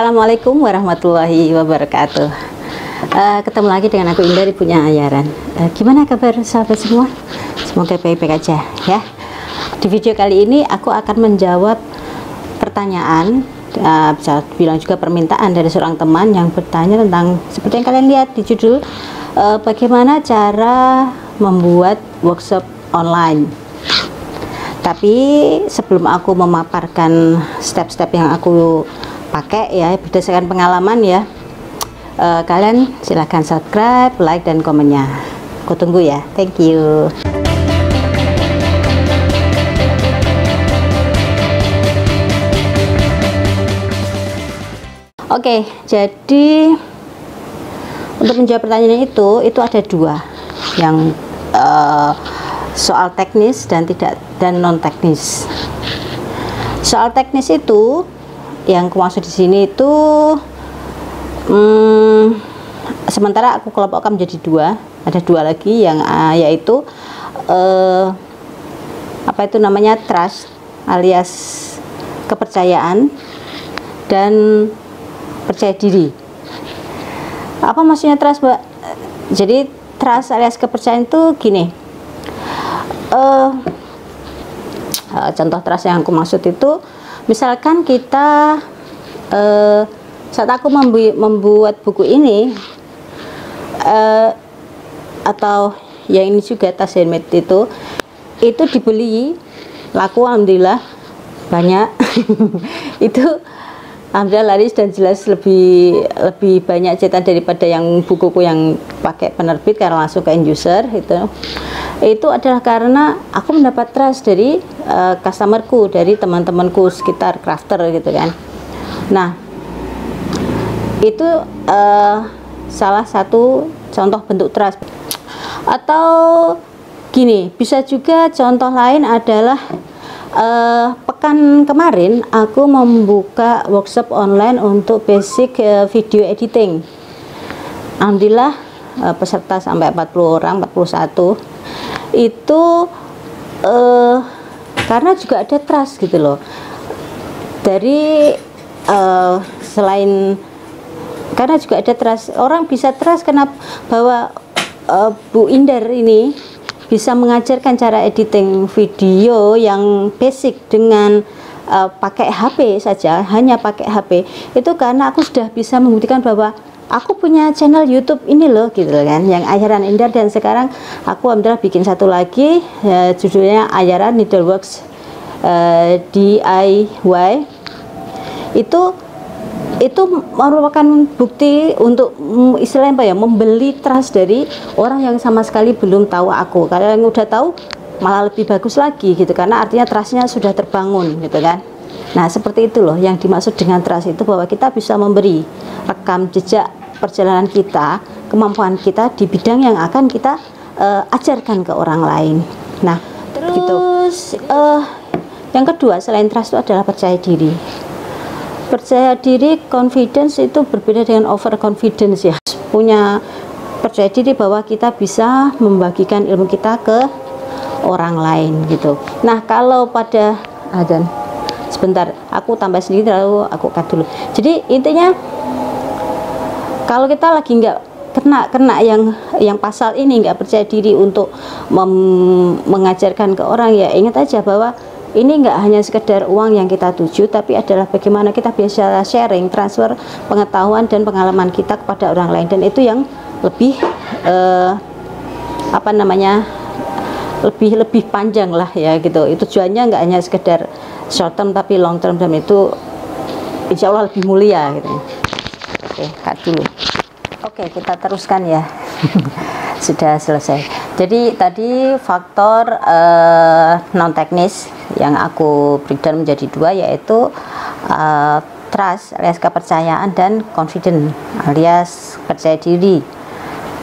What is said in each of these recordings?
Assalamualaikum warahmatullahi wabarakatuh. Ketemu lagi dengan aku Indah di Punya Ayaran. Gimana kabar sahabat semua? Semoga baik-baik aja ya. Di video kali ini aku akan menjawab pertanyaan, bisa bilang juga permintaan dari seorang teman yang bertanya tentang seperti yang kalian lihat di judul, bagaimana cara membuat workshop online. Tapi sebelum aku memaparkan step-step yang aku pakai ya berdasarkan pengalaman ya, kalian silahkan subscribe, like, dan komennya. Aku tunggu ya. Thank you. Oke, jadi untuk menjawab pertanyaan itu ada dua, yang soal teknis dan non teknis. Soal teknis itu yang aku maksud di sini itu sementara aku kelompokkan menjadi dua, ada dua lagi yang yaitu apa itu namanya, trust alias kepercayaan dan percaya diri. Apa maksudnya trust, Mbak? Jadi trust alias kepercayaan itu gini, contoh trust yang aku maksud itu misalkan kita saat aku membuat buku ini atau yang ini juga tas handmade itu dibeli laku, alhamdulillah banyak. Itu alhamdulillah laris dan jelas lebih banyak cetak daripada yang bukuku yang pakai penerbit karena langsung ke end user. Itu adalah karena aku mendapat trust dari customerku, dari teman-temanku sekitar crafter gitu kan. Nah, itu salah satu contoh bentuk trust. Atau gini, bisa juga contoh lain adalah pekan kemarin aku membuka workshop online untuk basic video editing. Alhamdulillah peserta sampai 40 orang, 41. Itu karena juga ada trust gitu loh. Dari selain karena juga ada trust, orang bisa trust kenapa bahwa Bu Indar ini bisa mengajarkan cara editing video yang basic dengan pakai HP saja, hanya pakai HP. Itu karena aku sudah bisa membuktikan bahwa aku punya channel YouTube ini loh gitu kan, yang Ayaran Indar, dan sekarang aku alhamdulillah bikin satu lagi judulnya Ayaran Needleworks DIY. Itu merupakan bukti untuk istilahnya apa ya, membeli trust dari orang yang sama sekali belum tahu aku. Kalau yang udah tahu malah lebih bagus lagi gitu, karena artinya trustnya sudah terbangun gitu kan. Nah seperti itu loh yang dimaksud dengan trust itu, bahwa kita bisa memberi rekam jejak perjalanan kita, kemampuan kita di bidang yang akan kita ajarkan ke orang lain. Nah terus yang kedua selain trust itu adalah percaya diri. Percaya diri, confidence itu berbeda dengan overconfidence ya. Punya percaya diri bahwa kita bisa membagikan ilmu kita ke orang lain gitu. Nah kalau pada dan sebentar aku tambah sedikit lalu aku cut dulu. Jadi intinya kalau kita lagi nggak kena yang pasal ini, nggak percaya diri untuk mengajarkan ke orang, ya ingat aja bahwa ini nggak hanya sekedar uang yang kita tuju, tapi adalah bagaimana kita bisa sharing, transfer pengetahuan dan pengalaman kita kepada orang lain, dan itu yang lebih apa namanya, lebih panjang lah ya gitu. Itu tujuannya nggak hanya sekedar short term tapi long term, dan itu insya Allah lebih mulia gitu. Oke, cut dulu. Oke, kita teruskan ya. Sudah selesai. Jadi tadi faktor non teknis yang aku breakdown menjadi dua, yaitu trust alias kepercayaan dan confident alias percaya diri.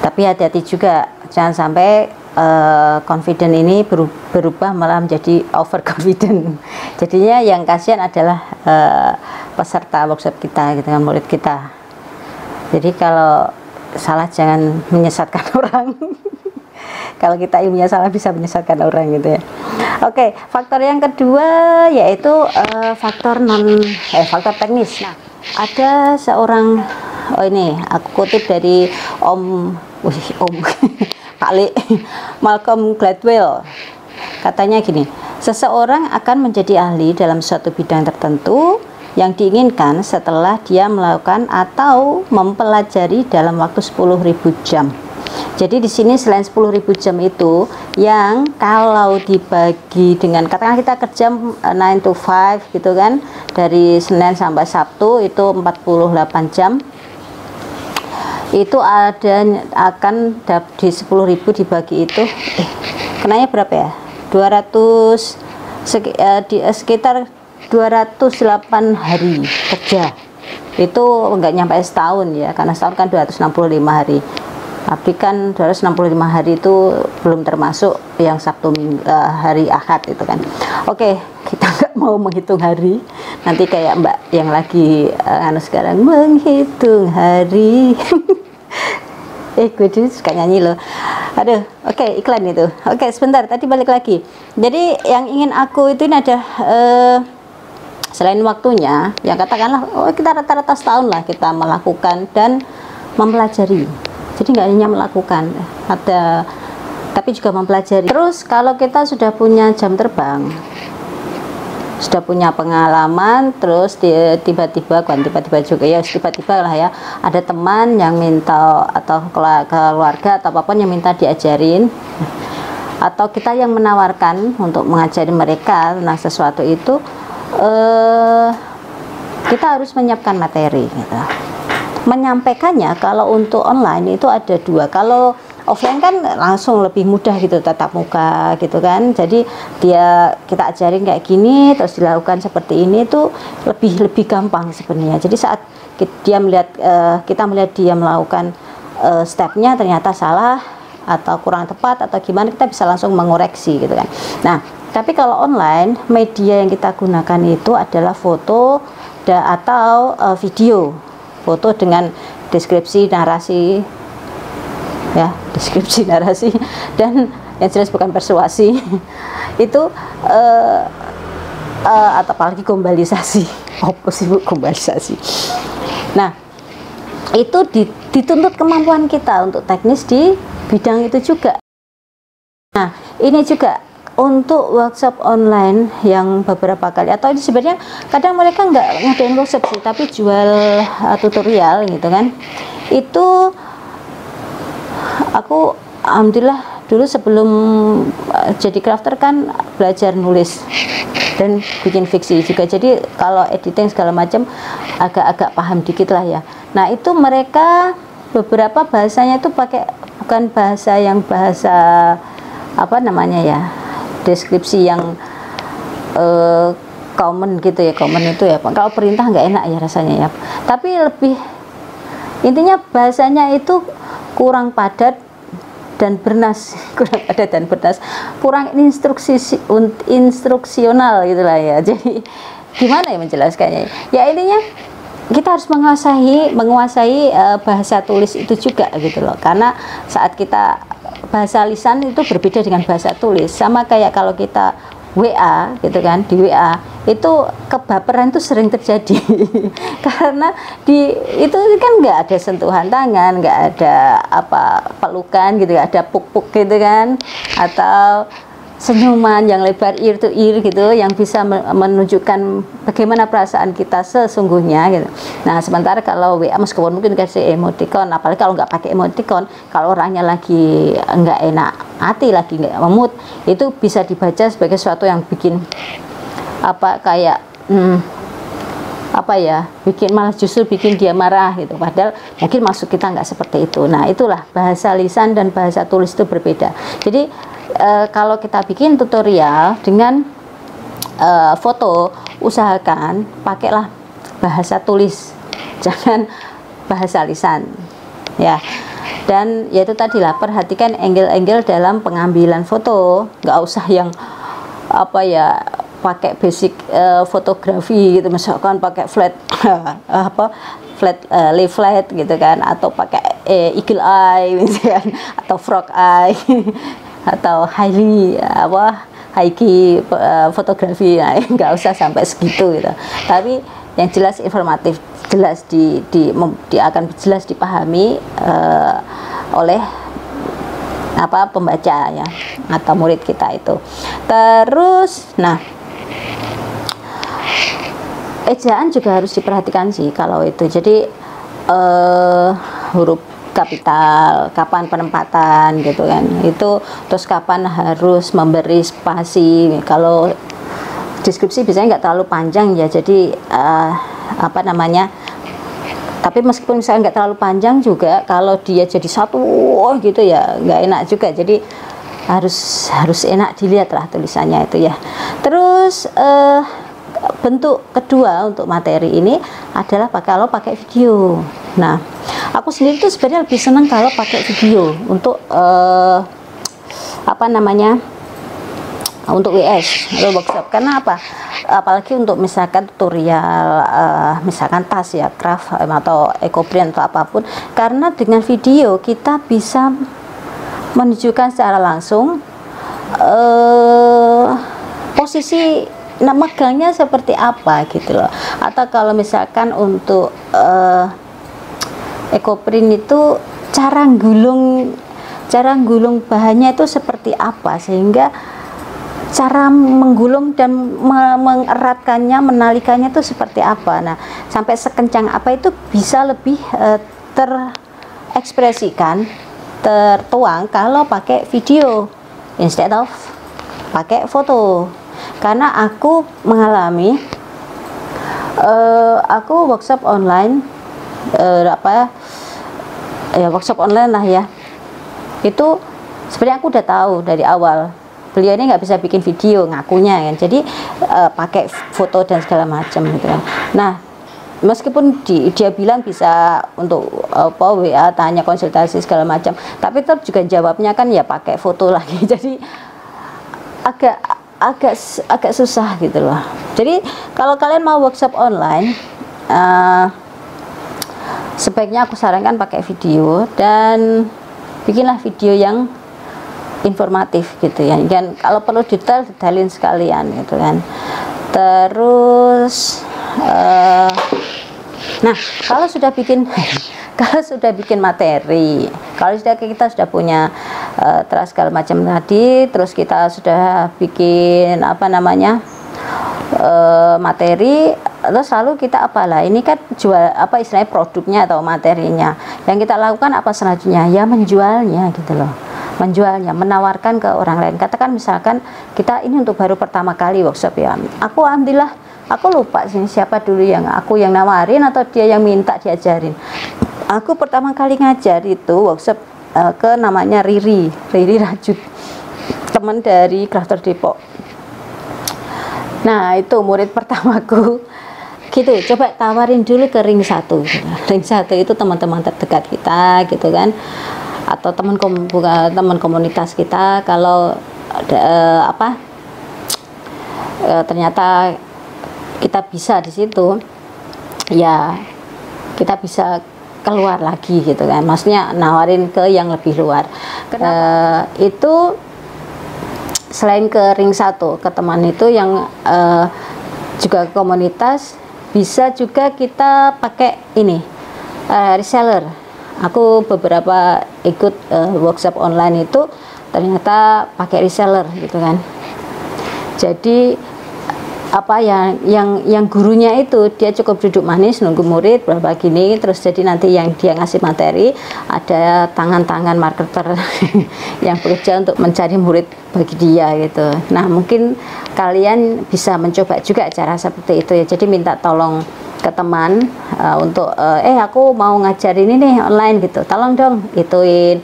Tapi hati-hati juga, jangan sampai confident ini berubah malah menjadi overconfident. Jadinya yang kasihan adalah peserta workshop kita gitu kan, murid kita. Jadi kalau salah jangan menyesatkan orang. Kalau kita ilmunya salah bisa menyesatkan orang gitu ya. Oke, faktor yang kedua yaitu faktor teknis. Nah, ada seorang, oh ini aku kutip dari Om Pak Le, Malcolm Gladwell. Katanya gini, seseorang akan menjadi ahli dalam suatu bidang tertentu yang diinginkan setelah dia melakukan atau mempelajari dalam waktu 10.000 jam. Jadi di sini selain 10.000 jam itu, yang kalau dibagi dengan, katakan kita kerja 9 to 5 gitu kan, dari Senin sampai Sabtu itu 48 jam, itu ada akan di 10.000 dibagi itu, kenanya berapa ya? 200 sekitar 208 hari kerja. Itu enggak nyampe setahun ya, karena setahun kan 265 hari. Tapi kan 265 hari itu belum termasuk yang Sabtu hari Ahad itu kan. Oke, kita nggak mau menghitung hari. Nanti kayak Mbak yang lagi sekarang menghitung hari. Gue dulu suka nyanyi loh. Aduh, oke, iklan itu. Oke, sebentar, tadi balik lagi. Jadi yang ingin aku itu ini ada selain waktunya, ya katakanlah kita rata-rata setahun lah kita melakukan dan mempelajari. Jadi nggak hanya melakukan, tapi juga mempelajari. Terus kalau kita sudah punya jam terbang, sudah punya pengalaman, terus tiba-tiba juga ya, tiba-tiba lah ya, ada teman yang minta atau keluarga atau apapun yang minta diajarin, atau kita yang menawarkan untuk mengajari mereka tentang sesuatu itu, kita harus menyiapkan materi gitu. Menyampaikannya kalau untuk online itu ada dua. Kalau offline kan langsung lebih mudah gitu, tatap muka gitu kan. Jadi kita ajarin kayak gini, terus dilakukan seperti ini, itu lebih gampang sebenarnya. Jadi saat kita melihat dia melakukan stepnya ternyata salah atau kurang tepat atau gimana, kita bisa langsung mengoreksi gitu kan. Nah, tapi kalau online, media yang kita gunakan itu adalah foto atau video. Foto dengan deskripsi narasi, ya, deskripsi narasi, dan yang jelas bukan persuasi. Itu atau apalagi gombalisasi. Apa sih Bu gombalisasi? Nah, itu dituntut kemampuan kita untuk teknis di bidang itu juga. Nah, ini juga untuk workshop online yang beberapa kali, atau ini sebenarnya kadang mereka nggak ngadain workshop sih, tapi jual tutorial gitu kan. Itu aku alhamdulillah dulu sebelum jadi crafter kan belajar nulis dan bikin fiksi juga, jadi kalau editing segala macam agak-agak paham dikit lah ya. Nah, itu mereka beberapa bahasanya itu pakai bukan bahasa apa namanya ya, deskripsi yang common gitu ya. Common itu ya, kalau perintah nggak enak ya rasanya ya, tapi lebih intinya bahasanya itu kurang padat dan bernas, kurang instruksional gitulah ya. Jadi gimana ya menjelaskannya ya, intinya kita harus menguasai bahasa tulis itu juga gitu loh, karena saat kita bahasa lisan itu berbeda dengan bahasa tulis. Sama kayak kalau kita WA gitu kan, di WA itu kebaperan itu sering terjadi karena itu kan nggak ada sentuhan tangan, nggak ada pelukan gitu, nggak ada puk-puk gitu kan, atau senyuman yang lebar ear to ear gitu, yang bisa menunjukkan bagaimana perasaan kita sesungguhnya gitu. Nah, sementara kalau WA meskipun mungkin kasih emoticon, apalagi kalau nggak pakai emoticon, kalau orangnya lagi nggak enak hati, lagi nggak mood, itu bisa dibaca sebagai sesuatu yang bikin malah justru bikin dia marah gitu, padahal mungkin maksud kita nggak seperti itu. Nah, itulah bahasa lisan dan bahasa tulis itu berbeda. Jadi kalau kita bikin tutorial dengan foto, usahakan pakailah bahasa tulis, jangan bahasa lisan ya. Dan yaitu tadilah, perhatikan angle-angle dalam pengambilan foto, nggak usah yang pakai basic fotografi gitu, misalkan pakai flat lay flat gitu kan, atau pakai eagle eye misalkan, atau frog eye atau high key fotografi. Nah, nggak usah sampai segitu gitu, tapi yang jelas informatif. jelas akan jelas dipahami oleh pembaca ya atau murid kita itu. Terus nah, ejaan juga harus diperhatikan sih kalau itu. Jadi huruf kapital, kapan penempatan gitu kan, itu terus kapan harus memberi spasi. Kalau deskripsi biasanya nggak terlalu panjang ya, jadi tapi meskipun misalnya nggak terlalu panjang juga, kalau dia jadi satu gitu ya nggak enak juga. Jadi harus enak dilihat lah tulisannya itu ya. Terus bentuk kedua untuk materi ini adalah kalau pakai video. Nah, aku sendiri tuh sebenarnya lebih senang kalau pakai video untuk untuk WS atau workshop. Karena apa? Apalagi untuk misalkan tutorial, misalkan tas ya, craft atau eco brand atau apapun. Karena dengan video kita bisa menunjukkan secara langsung posisi megangnya seperti apa gitu loh. Atau kalau misalkan untuk ecoprint itu cara gulung bahannya itu seperti apa, sehingga cara menggulung dan mengeratkannya, menalikannya itu seperti apa. Nah, sampai sekencang apa itu bisa lebih terekspresikan, tertuang kalau pakai video instead of pakai foto. Karena aku mengalami aku workshop online workshop online lah ya, itu sebenarnya aku udah tahu dari awal beliau ini nggak bisa bikin video ngakunya kan, jadi pakai foto dan segala macam gitu kan. Nah, meskipun dia bilang bisa untuk WA tanya konsultasi segala macam, tapi tetap juga jawabnya kan ya pakai foto lagi. Jadi agak susah gitu loh. Jadi kalau kalian mau workshop online, sebaiknya aku sarankan pakai video, dan bikinlah video yang informatif gitu ya. Dan kalau perlu detailin sekalian gitu kan. Terus nah, kalau sudah bikin materi, kalau kita sudah punya terus segala macam tadi, terus kita sudah bikin materi, terus lalu kita apalah, ini kan jual istilahnya produknya atau materinya. Yang kita lakukan apa selanjutnya? Ya menjualnya gitu loh. Menjualnya, menawarkan ke orang lain. Katakan misalkan kita ini untuk baru pertama kali workshop ya. Aku lupa sih siapa dulu yang nawarin atau dia yang minta diajarin. Aku pertama kali ngajar itu workshop ke namanya Riri Rajut, teman dari Crafter Depok. Nah, itu murid pertamaku gitu. Coba tawarin dulu ke ring 1 gitu. Ring 1 itu teman-teman terdekat kita gitu kan, atau teman komunitas kita. Kalau ternyata kita bisa di situ, ya kita bisa keluar lagi gitu kan, maksudnya nawarin ke yang lebih luar. Itu selain ke ring 1 ke teman itu yang juga komunitas, bisa juga kita pakai ini reseller. Aku beberapa ikut workshop online itu ternyata pakai reseller gitu kan. Jadi yang gurunya itu dia cukup duduk manis nunggu murid berapa gini, terus jadi nanti yang dia ngasih materi ada tangan-tangan marketer yang bekerja untuk mencari murid bagi dia gitu. Nah, mungkin kalian bisa mencoba juga cara seperti itu ya. Jadi minta tolong ke teman untuk aku mau ngajar ini nih online gitu, tolong dong ituin,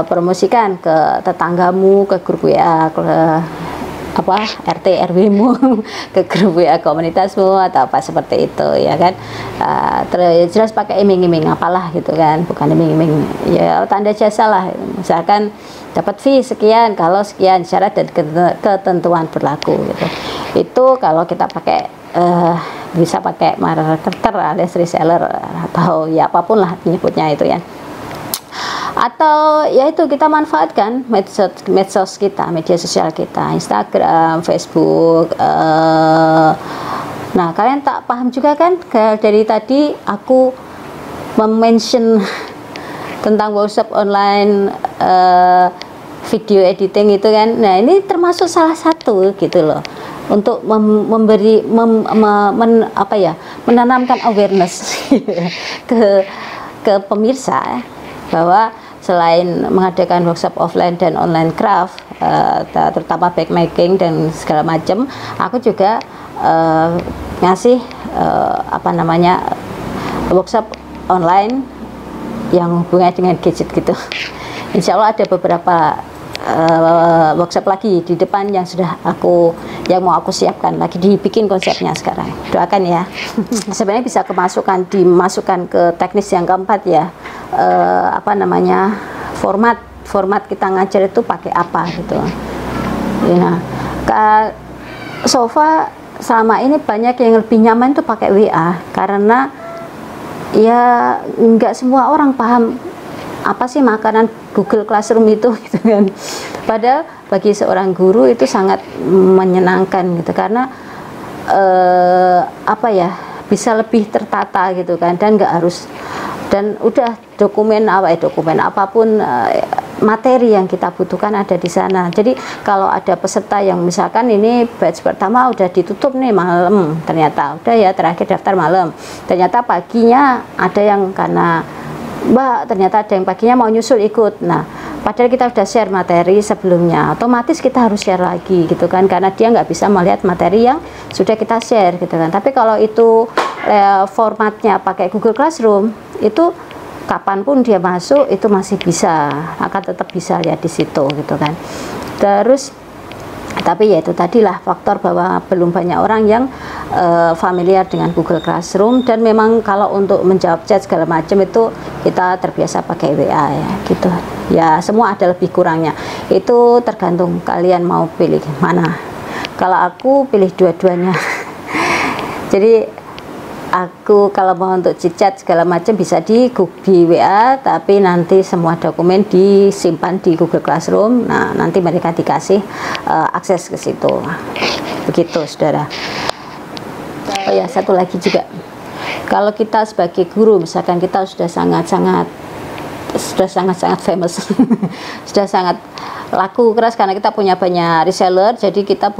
promosikan ke tetanggamu, ke grup WA, ke RT RW-mu, ke grup WA komunitasmu atau apa seperti itu ya kan. Terus jelas pakai iming-iming apalah gitu kan, bukan iming-iming ya, tanda jasa lah, misalkan dapat fee sekian kalau sekian syarat dan ketentuan berlaku gitu. Itu kalau kita pakai bisa pakai marketer alias reseller atau ya apapun lah menyebutnya itu ya. Atau ya itu kita manfaatkan medsos kita, media sosial kita, Instagram, Facebook, Nah, kalian tak paham juga kan dari tadi aku mention tentang workshop online video editing itu kan. Nah, ini termasuk salah satu gitu loh, untuk menanamkan awareness ke pemirsa bahwa selain mengadakan workshop offline dan online craft, terutama backmaking dan segala macam, aku juga ngasih workshop online yang hubungannya dengan gadget gitu. Insya Allah ada beberapa workshop lagi di depan yang mau aku siapkan lagi, dibikin konsepnya sekarang. Doakan ya. Sebenarnya bisa dimasukkan ke teknis yang keempat ya, format kita ngajar itu pakai apa gitu ya. Sofa selama ini banyak yang lebih nyaman tuh pakai WA, karena ya nggak semua orang paham apa sih makanan Google Classroom itu gitu kan. Padahal bagi seorang guru itu sangat menyenangkan gitu, karena bisa lebih tertata gitu kan, dan nggak harus, dan udah dokumen apapun materi yang kita butuhkan ada di sana. Jadi kalau ada peserta yang misalkan ini batch pertama udah ditutup nih malam, ternyata udah ya terakhir daftar malam, ternyata paginya ada yang karena ternyata ada yang paginya mau nyusul ikut. Nah, padahal kita udah share materi sebelumnya, otomatis kita harus share lagi gitu kan, karena dia nggak bisa melihat materi yang sudah kita share gitu kan. Tapi kalau itu formatnya pakai Google Classroom, itu kapanpun dia masuk itu masih akan tetap bisa lihat di situ gitu kan. Terus tapi ya itu tadilah faktor bahwa belum banyak orang yang familiar dengan Google Classroom, dan memang kalau untuk menjawab chat segala macam itu kita terbiasa pakai WA ya gitu ya. Semua ada lebih kurangnya, itu tergantung kalian mau pilih mana. Kalau aku pilih dua-duanya. Jadi aku kalau mau untuk chat segala macam bisa di WA, tapi nanti semua dokumen disimpan di Google Classroom. Nah, nanti mereka dikasih akses ke situ. Begitu, saudara. Oh ya, satu lagi juga. Kalau kita sebagai guru, misalkan kita sudah sangat-sangat famous, sudah sangat laku keras karena kita punya banyak reseller, jadi kita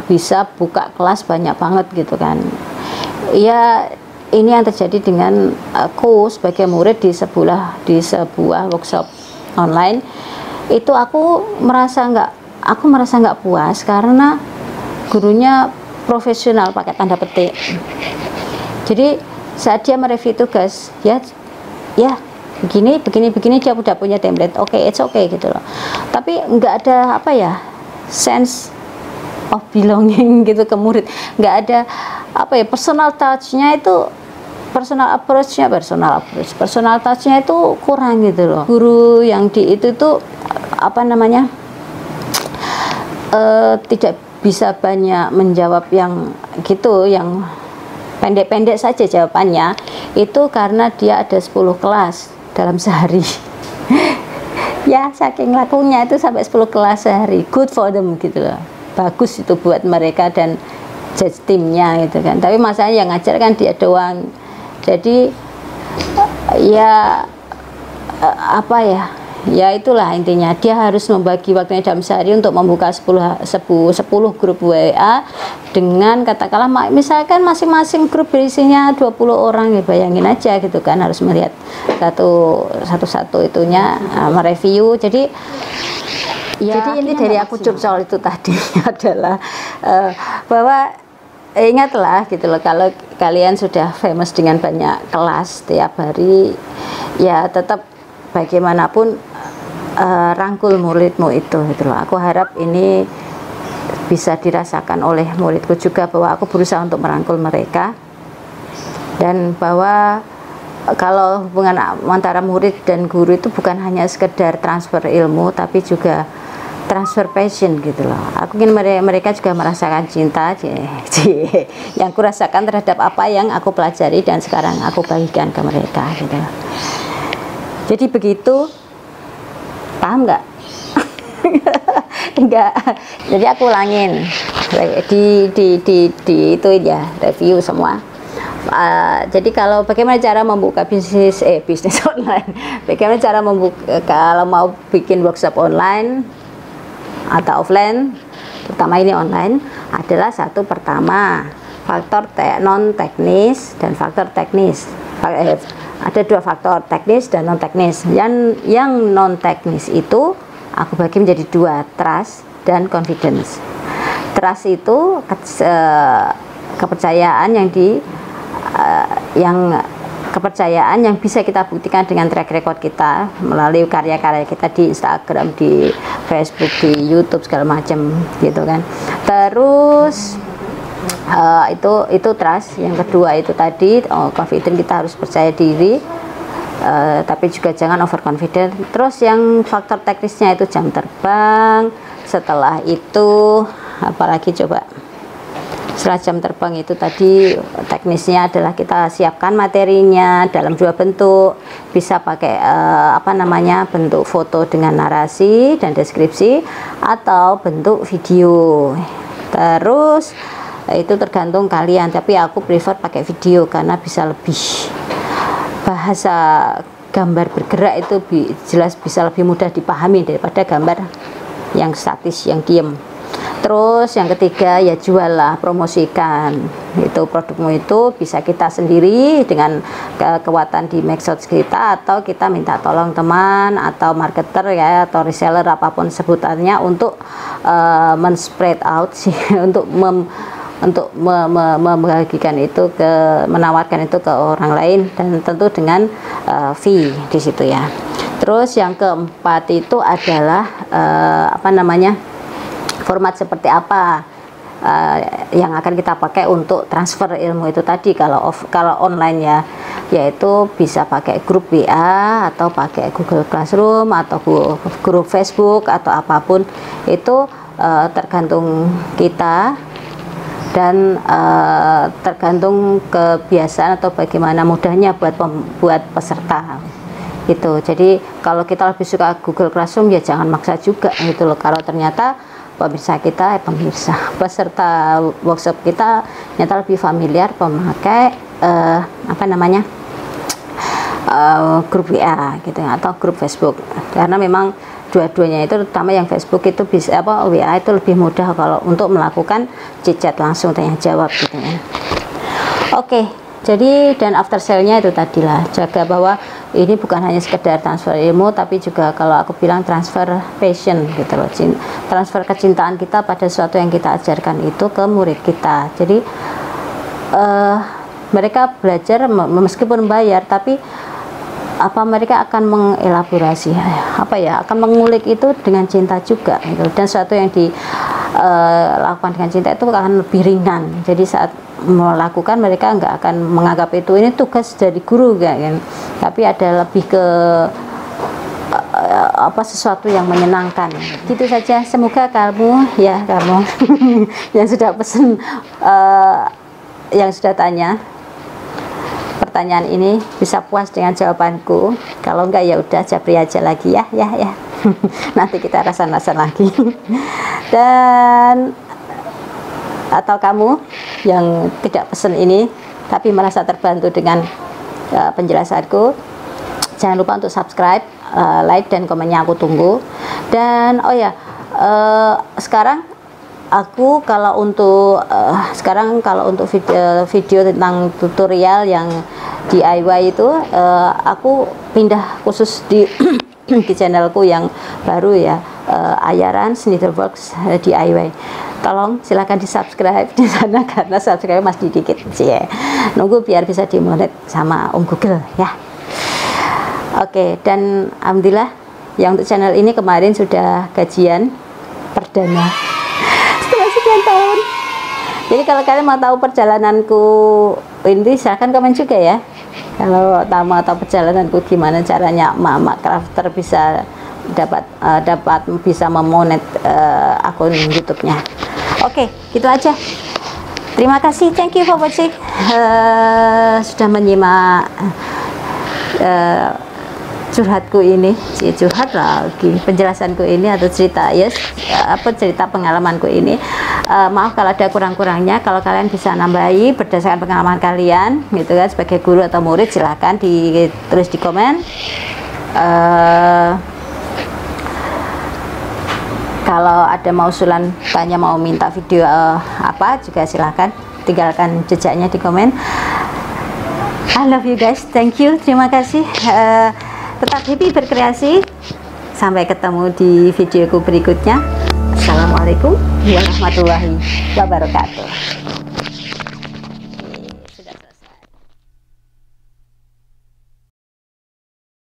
bisa buka kelas banyak banget gitu kan. Ya, ini yang terjadi dengan aku sebagai murid di sebuah workshop online. Itu aku merasa nggak puas karena gurunya profesional pakai tanda petik. Jadi saat dia mereview tugas, ya begini dia udah punya template, it's okay gitu loh. Tapi nggak ada sense of belonging gitu ke murid, nggak ada personal touch-nya itu, personal touch-nya itu kurang gitu loh. Guru yang itu tidak bisa banyak menjawab yang gitu, yang pendek-pendek saja jawabannya, itu karena dia ada 10 kelas dalam sehari. Ya, saking lakunya itu sampai 10 kelas sehari, good for them gitu loh, bagus itu buat mereka dan judge timnya gitu kan. Tapi masalahnya yang ngajar kan dia doang. Jadi ya itulah intinya, dia harus membagi waktunya dalam sehari untuk membuka 10 grup WA dengan katakanlah misalkan masing-masing grup berisinya 20 orang, ya bayangin aja gitu kan, harus melihat satu-satu itunya, mereview. Jadi inti dari aku soal itu tadi adalah bahwa ingatlah gitu loh, kalau kalian sudah famous dengan banyak kelas tiap hari, ya tetap bagaimanapun rangkul muridmu itu gitu loh. Aku harap ini bisa dirasakan oleh muridku juga, bahwa aku berusaha untuk merangkul mereka, dan bahwa kalau hubungan antara murid dan guru itu bukan hanya sekedar transfer ilmu, tapi juga transfer passion gitu loh. Aku ingin mereka juga merasakan cinta yang kurasakan terhadap apa yang aku pelajari dan sekarang aku bagikan ke mereka gitu. Jadi begitu, paham nggak? Enggak. Jadi aku ulangin di itu ya, review semua. Jadi kalau bagaimana cara membuka bisnis online, bagaimana cara membuka kalau mau bikin workshop online atau offline, terutama ini online, adalah satu, pertama faktor non teknis dan faktor teknis. Ada dua faktor, teknis dan non teknis. Yang non teknis itu aku bagi menjadi dua, trust dan confidence. Trust itu kepercayaan kepercayaan yang bisa kita buktikan dengan track record kita melalui karya-karya kita di Instagram, di Facebook, di YouTube segala macam gitu kan. Terus itu trust. Yang kedua itu tadi confident, kita harus percaya diri, tapi juga jangan overconfident. Terus yang faktor teknisnya itu jam terbang. Setelah itu apalagi coba? Setelah jam terbang itu tadi teknisnya adalah kita siapkan materinya dalam dua bentuk, bisa pakai bentuk foto dengan narasi dan deskripsi atau bentuk video. Terus itu tergantung kalian, tapi aku prefer pakai video karena bisa lebih, bahasa gambar bergerak itu jelas bisa lebih mudah dipahami daripada gambar yang statis, yang diem. Terus yang ketiga ya jualah, promosikan itu produkmu, itu bisa kita sendiri dengan kekuatan di medsos kita, atau kita minta tolong teman atau marketer ya, atau reseller apapun sebutannya untuk men-spread out sih untuk membagikan itu menawarkan itu ke orang lain, dan tentu dengan fee di situ ya. Terus yang keempat itu adalah format seperti apa yang akan kita pakai untuk transfer ilmu itu tadi. Kalau online ya, yaitu bisa pakai grup WA atau pakai Google Classroom atau grup Facebook atau apapun itu, tergantung kita dan tergantung kebiasaan atau bagaimana mudahnya buat peserta gitu. Jadi kalau kita lebih suka Google Classroom ya jangan maksa juga gitu loh. Kalau ternyata peserta workshop kita ternyata lebih familiar memakai grup WA gitu ya, atau grup Facebook, karena memang dua-duanya itu, terutama yang Facebook itu bisa WA itu lebih mudah kalau untuk melakukan chat langsung, tanya jawab gitu ya. Oke, jadi dan after sale-nya itu tadilah, jaga bahwa ini bukan hanya sekedar transfer ilmu, tapi juga kalau aku bilang transfer passion gitu loh, transfer kecintaan kita pada sesuatu yang kita ajarkan itu ke murid kita. Jadi mereka belajar meskipun bayar, tapi mereka akan mengelaborasi akan mengulik itu dengan cinta juga gitu. Dan sesuatu yang dilakukan dengan cinta itu akan lebih ringan. Jadi saat melakukan mereka nggak akan menganggap ini tugas dari guru kan, tapi ada lebih ke sesuatu yang menyenangkan gitu saja. Semoga kamu yang sudah pesen, yang sudah tanya pertanyaan ini bisa puas dengan jawabanku. Kalau enggak ya udah japri aja lagi ya. Nanti kita rasan-rasan lagi. Dan atau kamu yang tidak pesen ini tapi merasa terbantu dengan penjelasanku, jangan lupa untuk subscribe, like dan komennya aku tunggu. Dan sekarang aku kalau untuk video tentang tutorial yang DIY itu aku pindah khusus di di channelku yang baru ya, Ayaran Needleworks DIY. Tolong silakan di subscribe di sana karena subscribe masih dikit sih ya. Nunggu biar bisa dimonet sama Om Google ya. Oke, dan alhamdulillah yang untuk channel ini kemarin sudah gajian perdana setelah sekian tahun. Jadi kalau kalian mau tahu perjalananku ini, silahkan komen juga ya. Kalau mau tahu perjalananku gimana caranya Mama Crafter bisa dapat bisa memonet akun YouTube-nya. Oke, gitu aja. Terima kasih, thank you for watching. Sudah menyimak curhatku ini, curhat lagi, penjelasanku ini atau cerita cerita pengalamanku ini. Maaf kalau ada kurang-kurangnya. Kalau kalian bisa nambahi berdasarkan pengalaman kalian gitu kan, sebagai guru atau murid, silahkan tulis di komen. Kalau ada mau usulan tanya, mau minta video apa juga silahkan tinggalkan jejaknya di komen. I love you guys, thank you, terima kasih. Tetap happy berkreasi. Sampai ketemu di videoku berikutnya. Assalamualaikum warahmatullahi wabarakatuh.